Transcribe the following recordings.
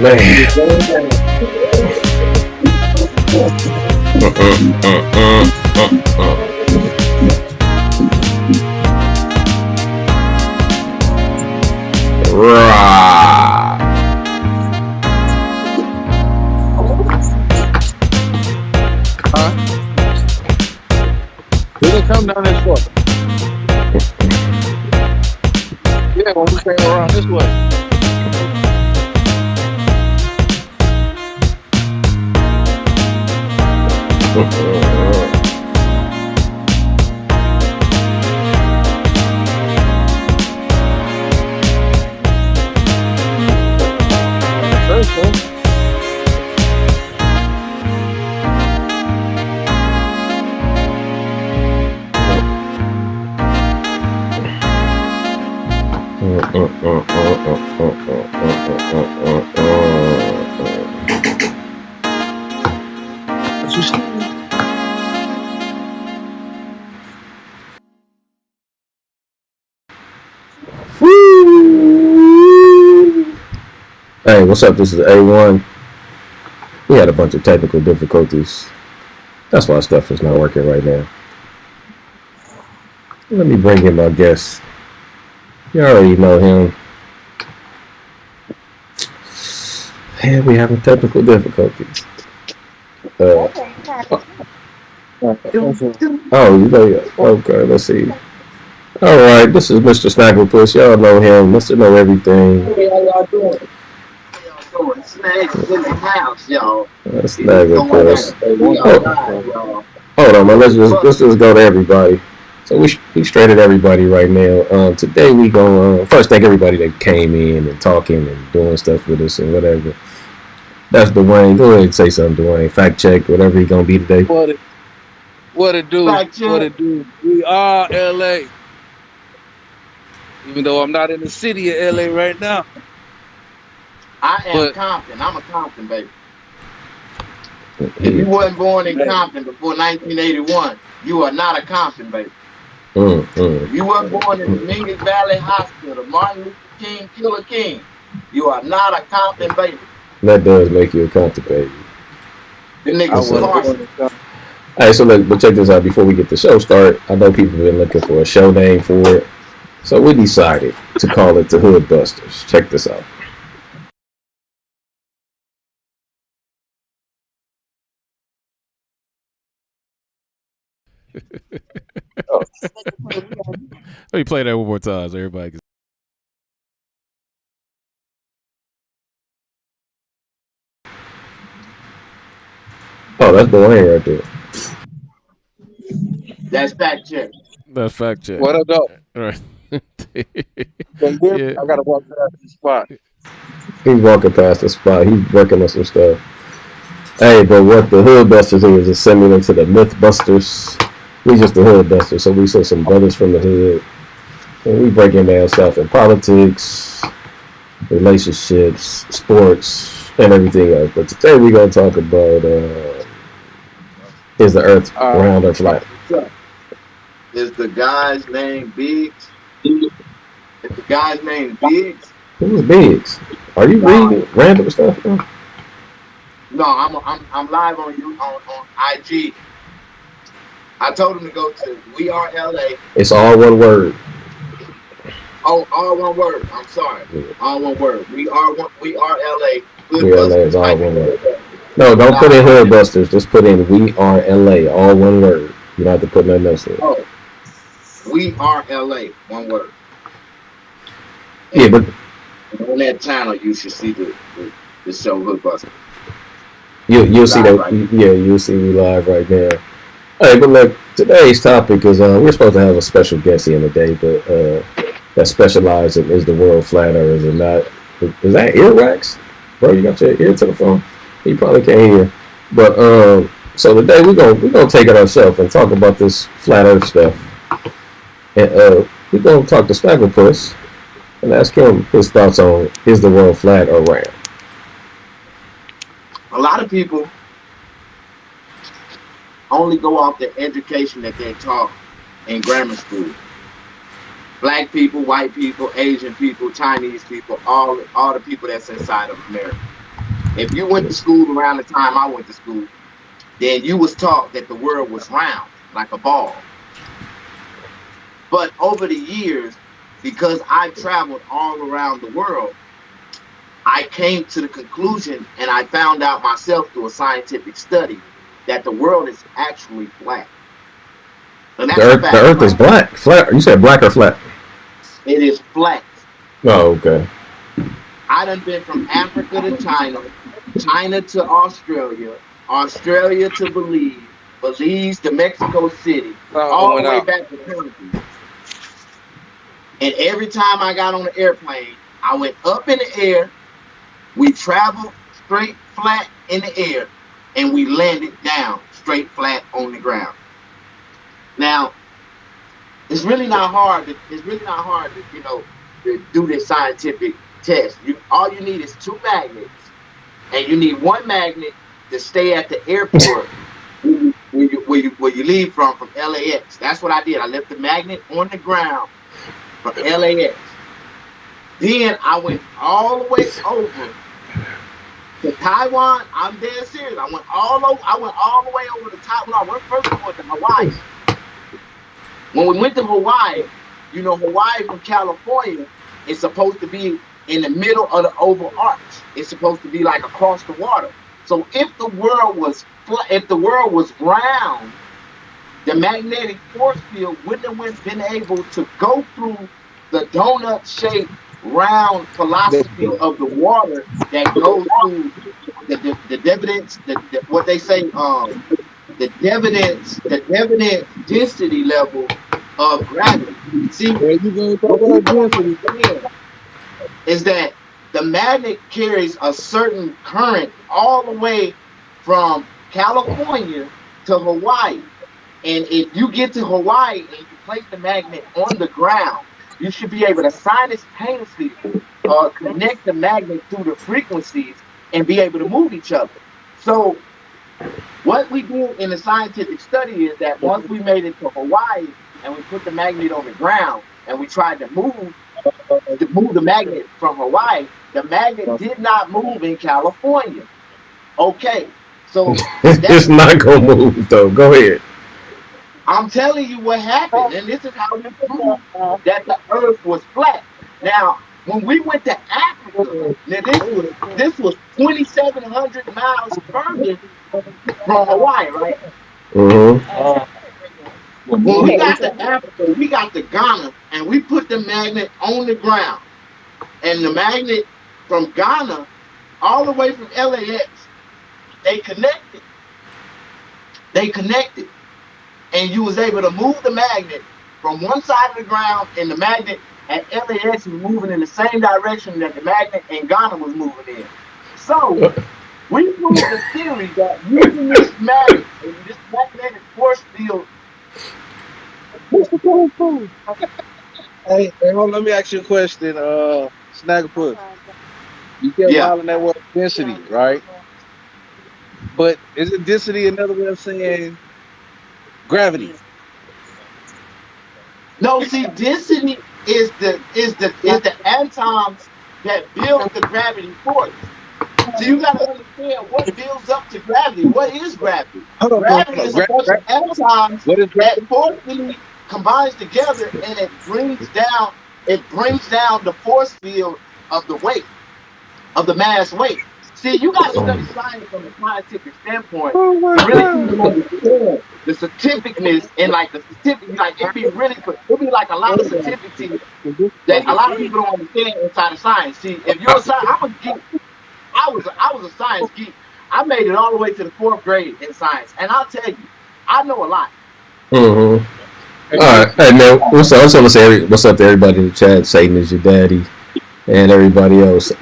Man. Rah. Huh? We didn't come down this way. Yeah, when we came around this way. Very cool. What you saying? Woo. Hey, what's up? This is A1. We had a bunch of technical difficulties. That's why stuff is not working right now. Let me bring in my guest. You already know him. And we having technical difficulties. Oh, you know, okay, let's see. All right, this is Mr. Snagglepuss. Y'all know him. Mr. Know Everything. How y'all doing? How y'all doing? Snags is in the house, y'all. Snagglepuss. We are live, y'all. Hold on, man. Let's just go to everybody. So we straight at everybody right now. Today we gonna first thank everybody that came in and talking and doing stuff with us and whatever. That's Dwayne. Go ahead and say something, Dwayne. Fact check whatever he gonna be today. What it do? Fact check. What it do? We are LA. Even though I'm not in the city of LA right now. I am But- Compton. I'm a Compton baby. If you wasn't born in Compton before 1981, you are not a Compton baby. If you weren't born in the Dominguez Valley Hospital, Martin Luther King, Killer King, you are not a Compton baby. That does make you a Compton baby. The I niggas wasn't Carson. born in Compton. Hey, so look, but check this out before we get the show started. I know people have been looking for a show name for it. So we decided to call it the Hood Busters. Check this out. Let me play that one more time so everybody can. Oh, that's Dwayne right there. That's fact check. That's fact check. What up, though? All right. Can you hear me? Yeah. I gotta walk past this spot. He's walking past the spot. He's working on some stuff. Hey, but what the Hood Busters is similar to the Mythbusters. We just the Hood Busters, so we saw some brothers from the hood. And we breaking down stuff in politics, relationships, sports, and everything else. But today we're gonna talk about is the Earth round or flat? Is the guy's name Biggs? Is the guy's name Biggs? Who's Biggs? Are you reading random stuff? Now? No, I'm live on you on IG. I told him to go to WeAreLa. It's all one word. Oh, all one word. I'm sorry. Yeah. All one word. WeAreLa. WeAreLa is all one word. No, don't put in Hood Busters. Just put in WeAreLa, all one word. You don't have to put nothing else in. Oh, WeAreLa, one word. Yeah, but on that channel, you should see the show Hood Buster. you'll see that. Right. Yeah, you'll see me live right now. Hey, but look, today's topic is we're supposed to have a special guest in today, but that specializes in is the world flat or is it not? Is that earwax? Bro, you got your ear to the phone? You probably can't hear. But so today we're gonna take it ourselves and talk about this flat Earth stuff, and we're gonna talk to Snagglepuss and ask him his thoughts on is the world flat or round. A lot of people only go off the education that they taught in grammar school. Black people, white people, Asian people, Chinese people, all the people that's inside of America. If you went to school around the time I went to school, then you was taught that the world was round, like a ball. But over the years, because I traveled all around the world, I came to the conclusion, and I found out myself through a scientific study, that the world is actually flat. And that's The Earth is black. Flat. You said black or flat? It is flat. Oh, okay. I done been from Africa to China, China to Australia, Australia to Belize, Belize to Mexico City, all the way back to Canada. And every time I got on the airplane, I went up in the air, we traveled straight flat in the air, and we landed down straight flat on the ground. Now, it's really not hard to to do this scientific test. All you need is 2 magnets, and you need 1 magnet to stay at the airport where you leave from LAX. That's what I did. I left the magnet on the ground from LAX. Then I went all the way over to Taiwan. I'm dead serious. I went all the way over to Taiwan. First we went to Hawaii. When we went to Hawaii, Hawaii from California is supposed to be in the middle of the oval arch. It's supposed to be like across the water. So if the world was round, the magnetic force field wouldn't have been able to go through the donut-shaped round philosophy of the water that goes through the dividends, what they say, the dividend density level of gravity. See, is that the magnet carries a certain current all the way from California to Hawaii. And if you get to Hawaii and you place the magnet on the ground, you should be able to simultaneously connect the magnet through the frequencies and be able to move each other. So what we did in the scientific study is that once we made it to Hawaii and we put the magnet on the ground and we tried to move the magnet from Hawaii, the magnet did not move in California. Okay, so it's not gonna move though. Go ahead. I'm telling you what happened, and this is how we proved that the Earth was flat. Now, when we went to Africa, now this was 2,700 miles further from Hawaii, right? When we got to Africa, we got to Ghana, and we put the magnet on the ground. And the magnet from Ghana, all the way from LAX, they connected. And you was able to move the magnet from one side of the ground, and the magnet at LAX was moving in the same direction that the magnet in Ghana was moving in. So we proved the theory that using this magnet and this magnetic force field. Hey, hold on, let me ask you a question, Snaggerpuss. You kept calling that word density, right? But is it density another way of saying gravity? No, see, density is the atoms that build the gravity force. So you got to understand what builds up to gravity. What is gravity? Gravity is a bunch of atoms that forcefully combines together, and it brings down the force field of the weight, of the mass weight. See, you got to study science from a scientific standpoint to really understand the certificness and it'd be like a lot of certificates that a lot of people don't understand inside of science. See, if you're a science, I'm a geek. I was a science geek. I made it all the way to the 4th grade in science, and I'll tell you, I know a lot. All right, hey man, what's up? I just want to say what's up to everybody in the chat. Satan is your daddy, and everybody else.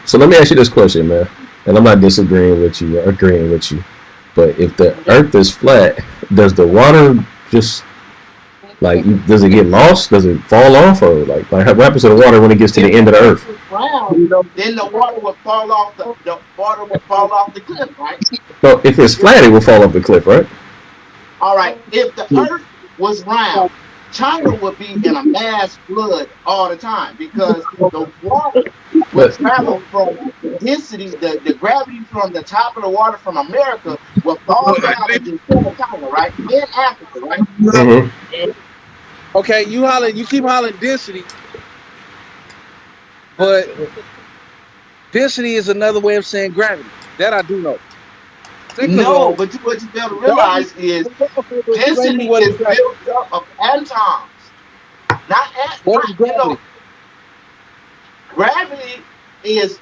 So let me ask you this question, man. And I'm not disagreeing with you or agreeing with you, but if the Earth is flat, does the water just does it get lost? Does it fall off, or what happens to the water when it gets to the end of the Earth? Then the water would fall off the cliff, right? So if it's flat, it will fall off the cliff, right? All right. If the Earth was round, China would be in a mass flood all the time because the water would travel from density, the gravity from the top of the water from America will fall down into China, right? In Africa, right? Mm-hmm. Okay, you keep hollering density, but density is another way of saying gravity. That I do know. Second of No, all, but what you fail to realize is density what is is gravity. built up of atoms. What is gravity? Gravity is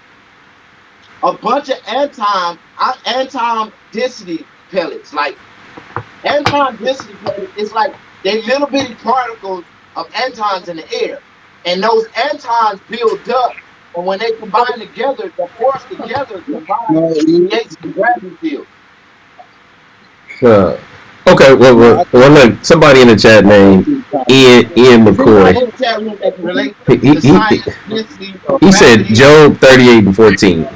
a bunch of atom density pellets. Like atom density pellets, it's like they little bitty particles of atoms in the air. And those atoms build up. And when they combine together, the force together combines creates the gravity field. Okay, well, look, somebody in the chat named Ian McCoy. He said Job 38:14.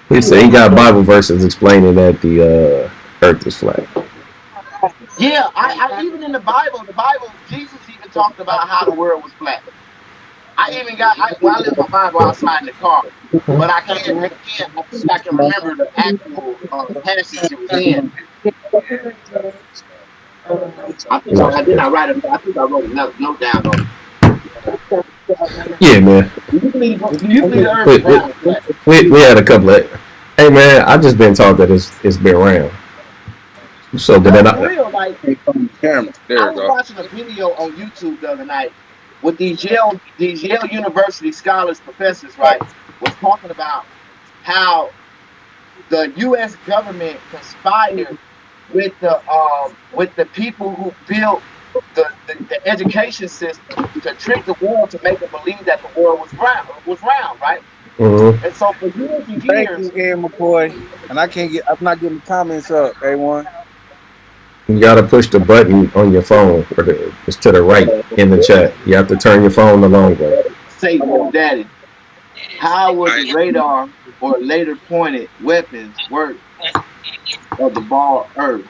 He said he got Bible verses explaining that the earth is flat. Yeah, I even in the Bible, Jesus even talked about how the world was flat. I left my Bible outside in the car, but I think I can remember the actual passage it was in. I think I wrote a note down on it. Yeah, man. We had a couple of. Hey, man, I just been taught that it's been around. So, but then for real, like I was watching a video on YouTube the other night with these Yale University scholars, professors, right, was talking about how the U.S. government conspired with the people who built the education system to trick the world to make them believe that the world was round, right? Mm-hmm. And so for years and years, thank you, Ian McCoy. And I'm not getting comments up, A1. You gotta push the button on your phone, it's to the right in the chat. You have to turn your phone the long way. Say, Daddy, how would the radar or later pointed weapons work of the ball Earth?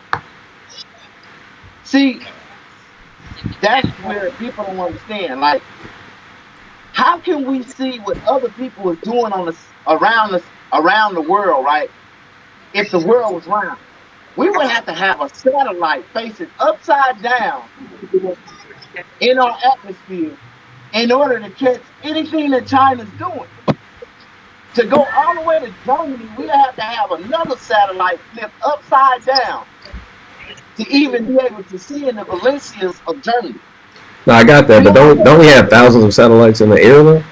See, that's where people don't understand. Like, how can we see what other people are doing around the world, right? If the world was round, we would have to have a satellite facing upside down in our atmosphere in order to catch anything that China's doing. To go all the way to Germany, we have to have another satellite flipped upside down to even be able to see in the Valencias of Germany. No, I got that, but don't we have thousands of satellites in the air though?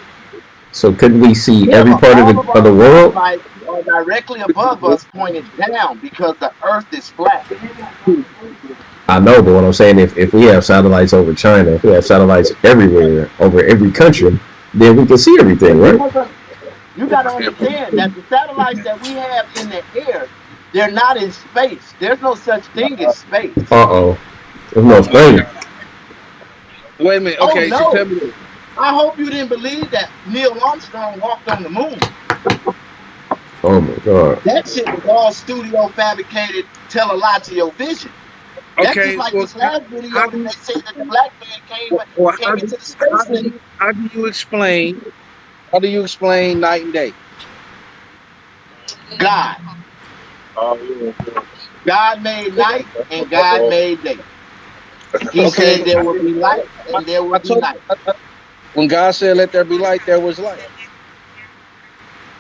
So couldn't we see every part of the world? Are directly above us, pointed down because the Earth is flat. I know, but what I'm saying, if we have satellites over China, if we have satellites everywhere, over every country, then we can see everything, right? You got to understand that the satellites that we have in the air, they're not in space. There's no such thing as space. There's no space. Wait a minute. Okay, no. So tell me this. I hope you didn't believe that Neil Armstrong walked on the moon. Oh my God. That shit was all studio fabricated, tell a lie to your vision. That's just like this last video they say that the black man came into the space. How do you explain night and day? God. God made night and God made day. He said there will be light and there will be night. When God said let there be light, there was light.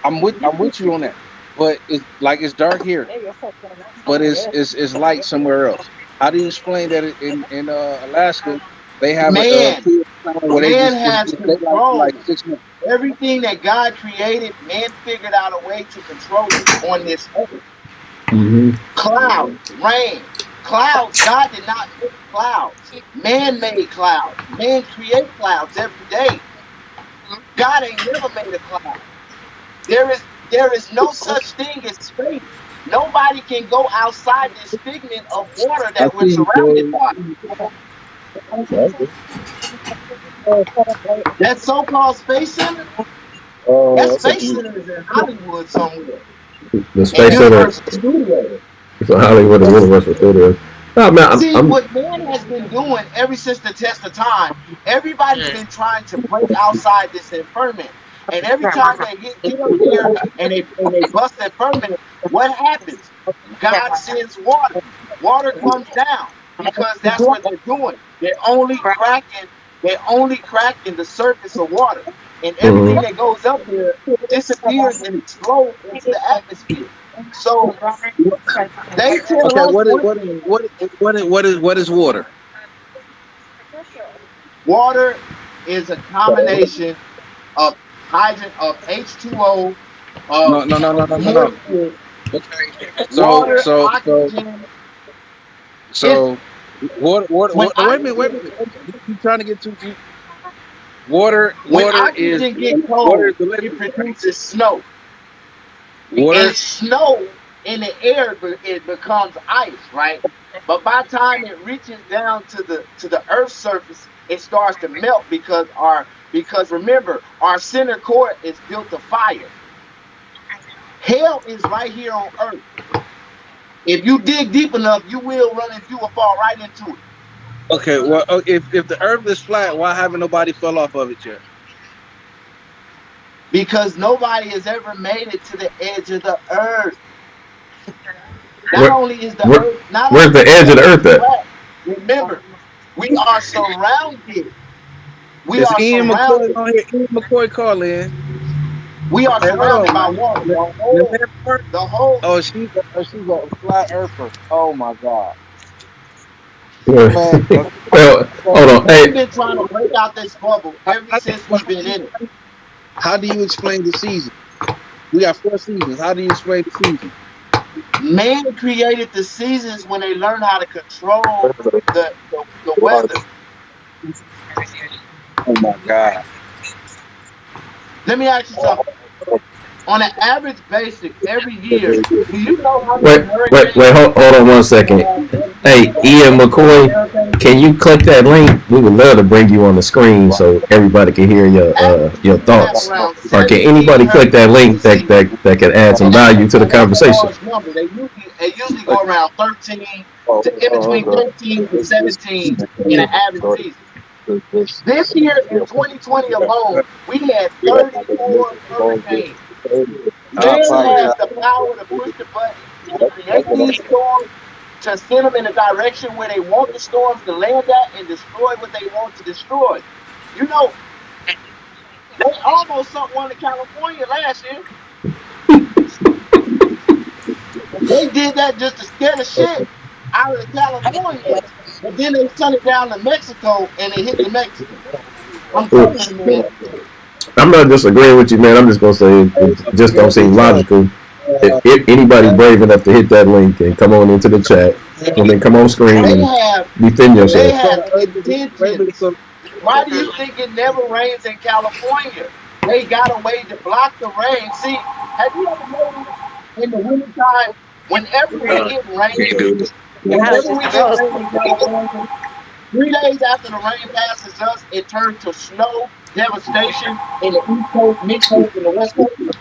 I'm with you on that. But it's dark here. But it's light somewhere else. How do you explain that in Alaska they have man has control. Like 6 months. Everything that God created, man figured out a way to control it on this earth. Mm-hmm. Clouds, rain, clouds. God did not make clouds. Man made clouds. Man create clouds every day. God ain't never made a cloud. There is no such thing as space. Nobody can go outside this figment of water that we're surrounded by. That so-called space center, that space center is in Hollywood somewhere. The space center is Hollywood and Universal Studios. Oh, man, what man has been doing ever since the test of time, everybody's been trying to break outside this infirmament. And every time they get up there and they bust that firmament, what happens? God sends water. Water comes down because that's what they're doing. They're only cracking the surface of water. And everything that goes up there disappears and explodes into the atmosphere. So they tell Okay, us what is water? water is a combination of H2O, No. Okay. water, oxygen. Water. When Wait a minute. You trying to get too deep? Water is oxygen gets cold, it produces snow. And snow in the air, it becomes ice, right? But by the time it reaches down to the Earth's surface, it starts to melt because remember, our center core is built of fire. Hell is right here on Earth. If you dig deep enough, you will fall right into it. Okay, well, if the Earth is flat, why haven't nobody fell off of it yet? Because nobody has ever made it to the edge of the Earth. Not only is the Earth, where's the edge of the Earth at? Remember, we are surrounded. Ian McCoy call in. We are surrounded by water. The whole. Oh, she's a flat earther. Oh my God. Well, hold on. We've been trying to break out this bubble ever since we've been in it. How do you explain the season? We got 4 seasons. How do you explain the season? Man created the seasons when they learned how to control the weather. Oh my God. Let me ask you something. On an average basis, every year, do you know how many hold on 1 second. Hey, Ian McCoy, can you click that link? We would love to bring you on the screen so everybody can hear your thoughts. Or can anybody click that link that can add some value to the conversation? They usually go around 13 to in between 13 to 17 in an average season. This year in 2020 alone, we had 34 hurricanes. Man has the power to push the button to create these storms, to send them in a direction where they want the storms to land at and destroy what they want to destroy. You know, they almost sunk one in California last year. They did that just to scare the shit out of the California, but then they sent it down to Mexico and it hit the Mexico. I'm telling you, man. I'm not disagreeing with you, man. I'm just gonna say it just don't seem logical. If anybody brave enough to hit that link and come on into the chat, and then come on screen and defend yourself. They have intentions. Why do you think it never rains in California? They got a way to block the rain. See, have you ever noticed in the wintertime, whenever we get rain, in California, 3 days after the rain passes us, it turns to snow devastation in the East Coast, Mid Coast, and the West Coast.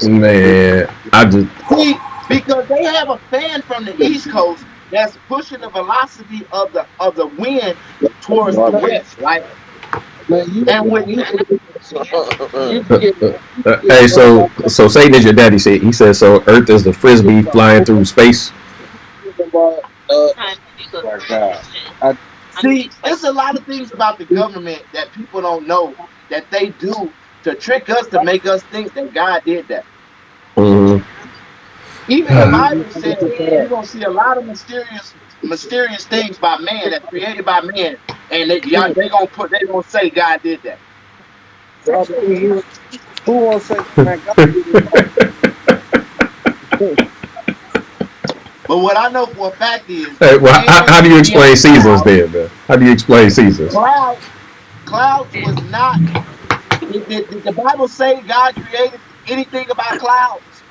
Man, I just see, because they have a fan from the East Coast that's pushing the velocity of the wind towards the west, right? And when hey, so Satan is your daddy. He said so. Earth is the frisbee flying through space. See, there's a lot of things about the government that people don't know that they do to trick us, to make us think that God did that. Mm-hmm. Even the Bible says you're gonna see a lot of mysterious things by man, that's created by man, and they gonna say God did that. Who wants to say God did that? But what I know for a fact is, hey, well, how do you explain seasons then, man? How do you explain seasons? Clouds was not. Did the Bible say God created anything about clouds?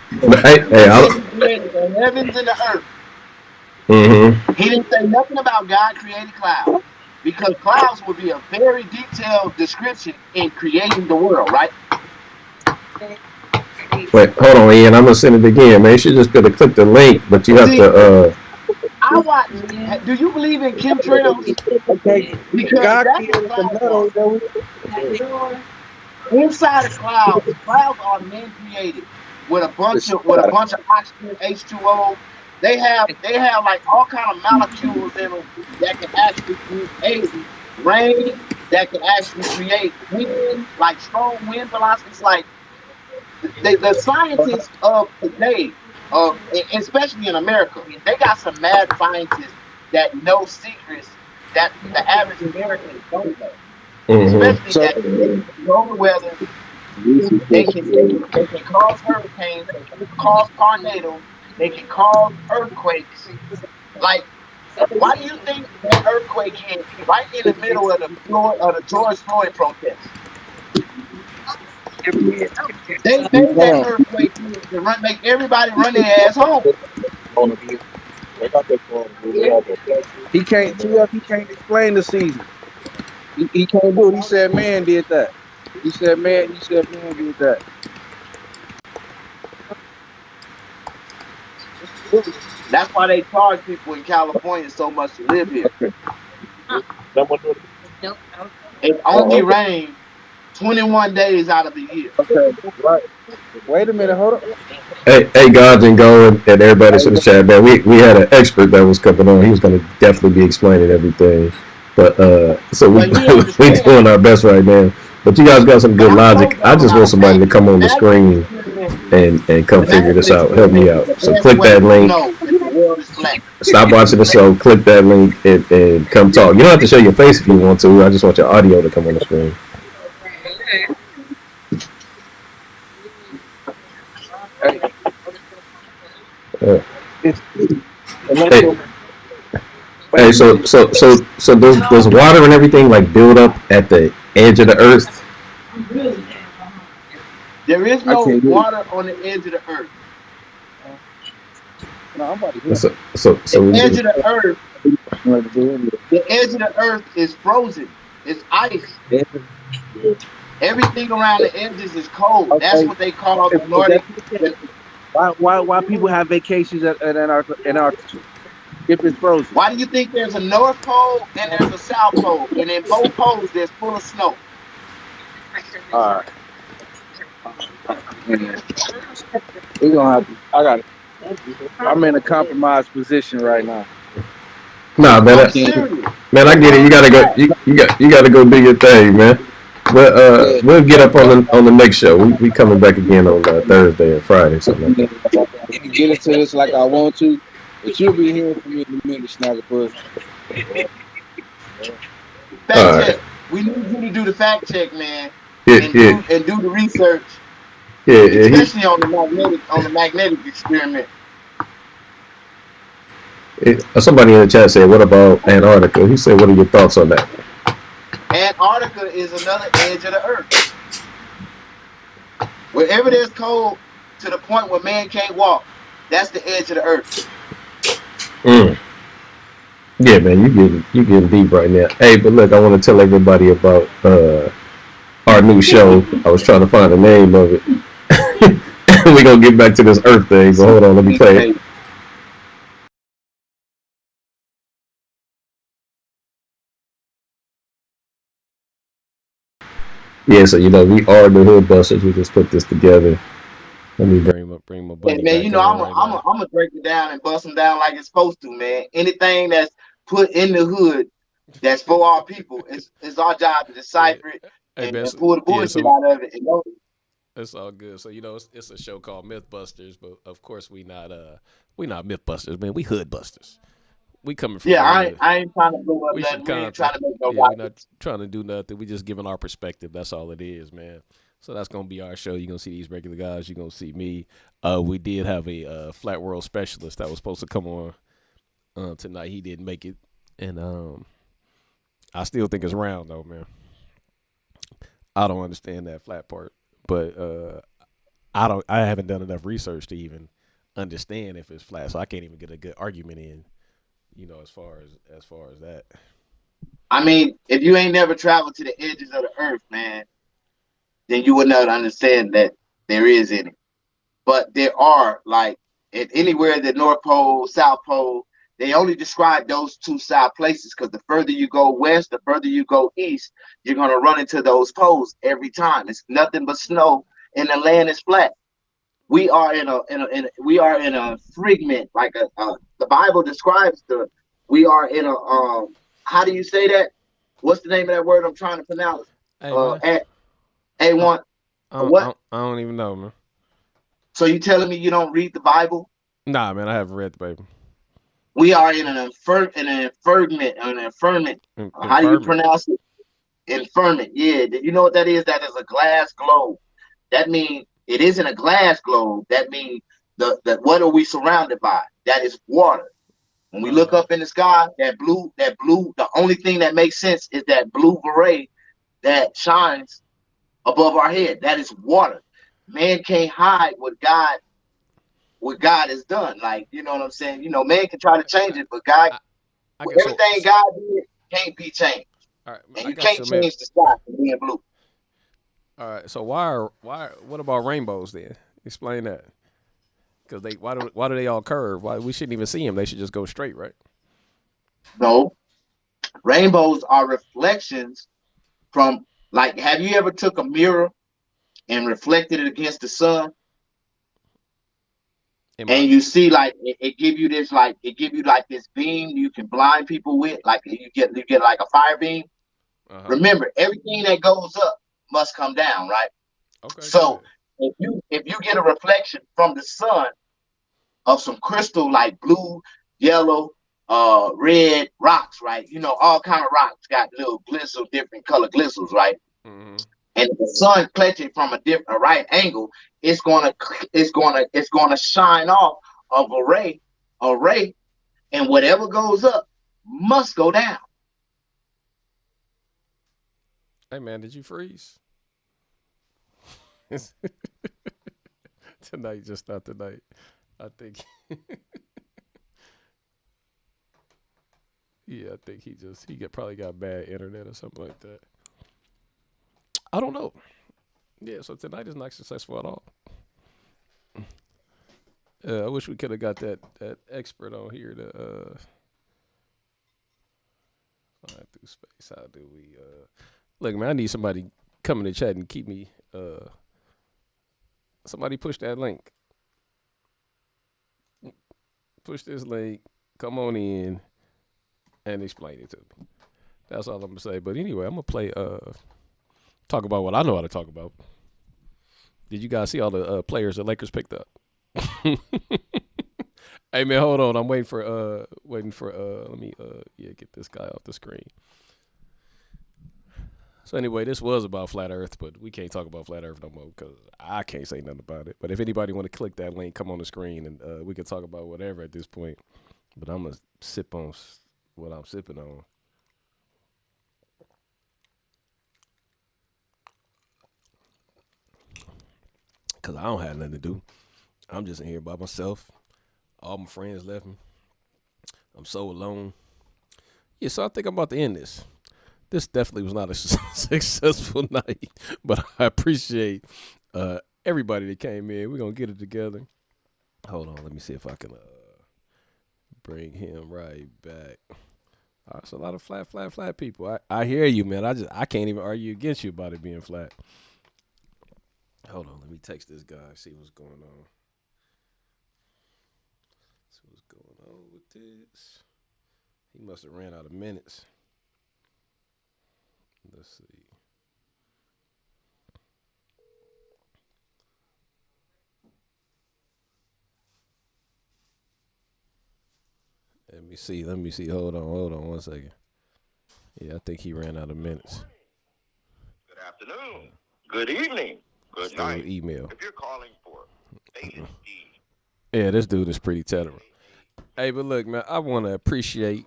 Hey, He created the heavens and the earth. Mm-hmm. He didn't say nothing about God creating clouds, because clouds would be a very detailed description in creating the world, right? Wait, hold on, Ian. I'm gonna send it again, man. You should just be able to click the link, but you have to. I watch. Do you believe in chemtrails? Okay, Because God that's a created the sad metal. part. Inside of clouds are man created with a bunch of oxygen, H2O. They have like all kind of molecules in them that can actually create rain, that can actually create wind, like strong wind velocities. Like the scientists of today, especially in America, they got some mad scientists that know secrets that the average American don't know. Mm-hmm. Especially So that they can control the weather, they can cause hurricanes, they can cause tornadoes, they can cause earthquakes. Like, why do you think that earthquake hit right in the middle of the George Floyd protest? They made that earthquake to make everybody run their ass home. he can't. TF, he can't explain the season. He can't do it. He said man did that. He said man. He said man did that. That's why they charge people in California so much to live here. It only rains 21 days out of the year. Okay, right. Wait a minute. Hold on. Hey, Gods and Go and everybody that's in the chat, man. We had an expert that was coming on. He was going to definitely be explaining everything. But so we But he we understands. doing our best right now. But you guys got some But good I'm gonna logic. tell I y'all just want how somebody to come on the screen and come the figure magical this out. Help me experiment is out. the So best click way that to link. know if the world is flat. Stop watching the show. Click that link and come talk. You don't have to show your face if you want to. I just want your audio to come on the screen. Hey, Uh, it's hey, electro. Wait hey. a So minute. so so so does water and everything like build up at the edge of the earth? There is I no can't do water on the edge of the earth. it. No, I'm about to hear. The So edge of the earth, I'm about to do the edge of the earth is frozen. It's ice. it. Everything around the edges is cold. That's Okay. what they call If, the if that, Nordic. why people have vacations at Antarctica if it's frozen? Why do you think there's a North Pole and there's a South Pole? And in both poles, there's full of snow. All right. We gonna have to. I got. I'm in a compromised position right now. nah, man, I'm Can't. serious. man, I The get it. world You is gotta go. flat. You gotta go do your thing, man. But Yeah. we'll get up on the next show. We coming back again on Thursday or Friday, something like that. Get into this like I want to, but you'll be hearing from me in a minute, Snaggerpuss. All Fact right. check. We need you to do the fact check, man, Yeah, and yeah, do the research, yeah. especially on the magnetic experiment. Somebody in the chat said, "What about Antarctica?" He said, "What are your thoughts on that?" Antarctica is another edge of the earth. Wherever there's cold to the point where man can't walk, that's the edge of the earth. Mm. Yeah, man, you getting deep right now. Hey, but look, I want to tell everybody about our new show. I was trying to find the name of it. We're gonna get back to this Earth thing, but hold on, let me play it. Yeah, so we are the Hood Busters. We just put this together. Let me Bring my And buddy man, back I'm on a, right I'm a, now. I'm gonna break it down and bust them down like it's supposed to, man. Anything that's put in the hood that's for our people, it's our job to Yeah. decipher it Hey, man. and pull the Yeah. bullshit So out of it. And it's all good. So it's a show called Mythbusters, but of course we not Mythbusters, man. We Hoodbusters. We coming from yeah, the hood. I ain't trying to blow up We from nothing. We ain't Compton. trying to make no Yeah, we not rockets. trying to do nothing. We just giving our perspective. That's all it is, man. So that's gonna be our show. You're gonna see these regular guys. You're gonna see me. We did have a flat world specialist that was supposed to come on tonight. He didn't make it, and I still think it's round though, man. I don't understand that flat part, but I don't. I haven't done enough research to even understand if it's flat, so I can't even get a good argument in. As far as that. I mean, if you ain't never traveled to the edges of the earth, man, then you would not understand that there is any. But there are like anywhere the North Pole, South Pole, They only describe those two side places because the further you go west, the further you go east, you're gonna run into those poles every time. It's nothing but snow, and the land is flat. We are in a fragment, like the Bible describes we are in a how do you say that? What's the name of that word I'm trying to pronounce? Hey, man. At A1. What? I don't even know, man. So you telling me you don't read the Bible? Nah, man, I haven't read the Bible. We are in an infirmament. How do you pronounce it? Infirmament. Yeah. You know what that is? That is a glass globe. That means it isn't a glass globe. That means what are we surrounded by? That is water. When we look up in the sky, that blue, the only thing that makes sense is that blue beret that shines above our head. That is water. Man can't hide what God has done. Like, you know what I'm saying? You know, man can try to change it, but God, everything God did can't be changed. All right, and you can't change the sky from being blue. All right, so what about rainbows then? Explain that. Because why do they all curve? Why we shouldn't even see them? They should just go straight, right? No, rainbows are reflections from, like, have you ever took a mirror and reflected it against the sun? And you see, like, it give you this, like, this beam you can blind people with, like you get like a fire beam. Remember, everything that goes up must come down, right? Okay. So if you get a reflection from the sun of some crystal, like blue, yellow, red rocks, right? You know, all kind of rocks got little glisten, different color glistens, right? Mm-hmm. And if the sun catches from a right angle, it's gonna shine off of a ray, and whatever goes up must go down. Hey man, did you freeze? Tonight, just not tonight. I think. Yeah, I think he probably got bad internet or something like that. I don't know. Yeah, so tonight is not successful at all. I wish we could have got that expert on here to find through space. How do we look, man, I need somebody come in the chat and keep me somebody push that link. Push this link, come on in and explain it to me. That's all I'm gonna say. But anyway, I'm gonna play talk about what I know how to talk about. Did you guys see all the players the Lakers picked up? Hey man, hold on. I'm waiting for let me get this guy off the screen. So anyway, this was about flat Earth, but we can't talk about flat Earth no more because I can't say nothing about it. But if anybody want to click that link, come on the screen and we can talk about whatever at this point. But I'm gonna sip on what I'm sipping on. Cause I don't have nothing to do. I'm just in here by myself. All my friends left me. I'm so alone. Yeah, so I think I'm about to end this. This definitely was not a successful night, but I appreciate everybody that came in. We're gonna get it together. Hold on, let me see if I can bring him right back. It's a lot of flat people. I hear you, man. I can't even argue against you about it being flat. Hold on, let me text this guy, see what's going on. See what's going on with this. He must have ran out of minutes. Let's see. Let me see. Hold on 1 second. Yeah, I think he ran out of minutes. Good afternoon. Good evening. Good night. Email. If you're calling for ASD. Yeah, this dude is pretty terrible. Hey, but look, man, I want to appreciate.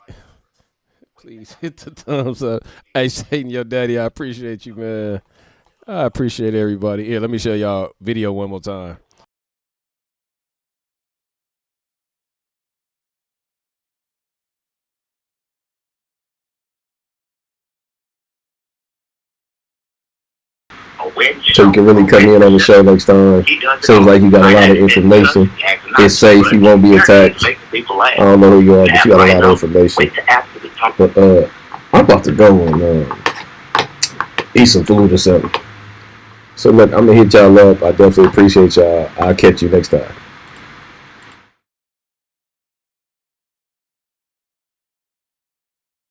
Please hit the thumbs up. Hey, Satan, your daddy, I appreciate you, man. I appreciate everybody. Here, let me show y'all video one more time. So you can really come in on the show next time. Seems like you got a lot of information. It's safe. You won't be attacked. I don't know who you are, but you got a lot of information. But I'm about to go and eat some food or something. So look, I'm gonna hit y'all up. I definitely appreciate y'all. I'll catch you next time.